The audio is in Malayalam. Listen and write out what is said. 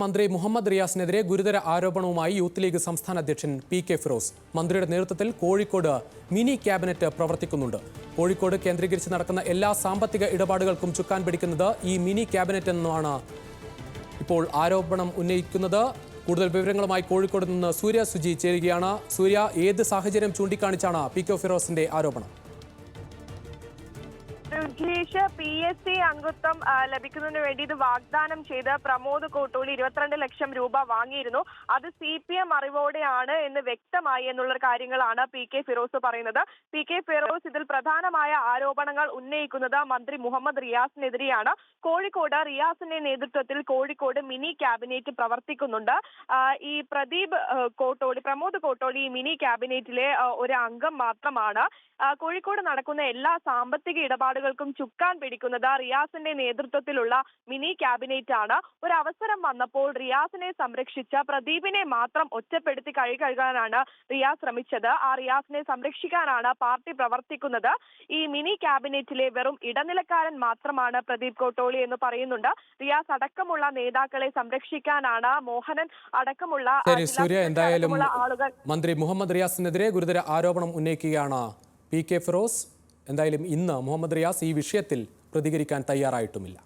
മന്ത്രി മുഹമ്മദ് റിയാസിനെതിരെ ഗുരുതര ആരോപണവുമായി യൂത്ത് ലീഗ് സംസ്ഥാന അധ്യക്ഷൻ പി.കെ. ഫിറോസ്. മന്ത്രിയുടെ നേതൃത്വത്തിൽ കോഴിക്കോട് മിനി ക്യാബിനറ്റ് പ്രവർത്തിക്കുന്നുണ്ട്. കോഴിക്കോട് കേന്ദ്രീകരിച്ച് നടക്കുന്ന എല്ലാ സാമ്പത്തിക ഇടപാടുകൾക്കും ചുക്കാൻ പിടിക്കുന്നത് ഈ മിനി ക്യാബിനറ്റ് എന്നാണ് ഇപ്പോൾ ആരോപണം ഉന്നയിക്കുന്നത്. കൂടുതൽ വിവരങ്ങളുമായി കോഴിക്കോട് നിന്ന് സൂര്യ സുജി ചേരുകയാണ്. സൂര്യ, ഏത് സാഹചര്യം ചൂണ്ടിക്കാണിച്ചാണ് പി.കെ. ഫിറോസിന്റെ ആരോപണം? PSC അംഗത്വം ലഭിക്കുന്നതിന് വേണ്ടി ഇത് വാഗ്ദാനം ചെയ്ത് പ്രമോദ് കോട്ടൂളി 22 ലക്ഷം രൂപ വാങ്ങിയിരുന്നു. അത് CPM അറിവോടെയാണ് എന്ന് വ്യക്തമായി എന്നുള്ള കാര്യങ്ങളാണ് പി.കെ. ഫിറോസ് പറയുന്നത്. പി.കെ. ഫിറോസ് ഇതിൽ പ്രധാനമായ ആരോപണങ്ങൾ ഉന്നയിക്കുന്നത് മന്ത്രി മുഹമ്മദ് റിയാസിനെതിരെയാണ്. കോഴിക്കോട് റിയാസിന്റെ നേതൃത്വത്തിൽ കോഴിക്കോട് മിനി ക്യാബിനറ്റ് പ്രവർത്തിക്കുന്നുണ്ട്. ഈ പ്രമോദ് കോട്ടൂളി മിനി ക്യാബിനറ്റിലെ ഒരു അംഗം മാത്രമാണ്. കോഴിക്കോട് നടക്കുന്ന എല്ലാ സാമ്പത്തിക ഇടപാടുകൾക്കും ചുക്കാൻ പിടിക്കുന്നത് റിയാസിന്റെ നേതൃത്വത്തിലുള്ള മിനി ക്യാബിനറ്റ് ആണ്. ഒരു അവസരം വന്നപ്പോൾ റിയാസിനെ സംരക്ഷിച്ച പ്രദീപിനെ മാത്രം ഒറ്റപ്പെടുത്തി കഴുകാനാണ് റിയാസ് ശ്രമിച്ചത്. ആ റിയാസിനെ സംരക്ഷിക്കാനാണ് പാർട്ടി പ്രവർത്തിക്കുന്നത്. ഈ മിനി ക്യാബിനറ്റിലെ വെറും ഇടനിലക്കാരൻ മാത്രമാണ് പ്രദീപ് കോട്ടൂളി എന്ന് പറയുന്നുണ്ട്. റിയാസ് അടക്കമുള്ള നേതാക്കളെ സംരക്ഷിക്കാനാണ് മോഹനൻ അടക്കമുള്ള ആളുകൾ. മന്ത്രി മുഹമ്മദ് റിയാസിനെതിരെ ഗുരുതര ആരോപണം ഉന്നയിക്കുകയാണ് പി.കെ. ഫിറോസ്. എന്തായാലും ഇന്ന് മുഹമ്മദ് റിയാസ് ഈ വിഷയത്തിൽ പ്രതികരിക്കാൻ തയ്യാറായിട്ടുമില്ല.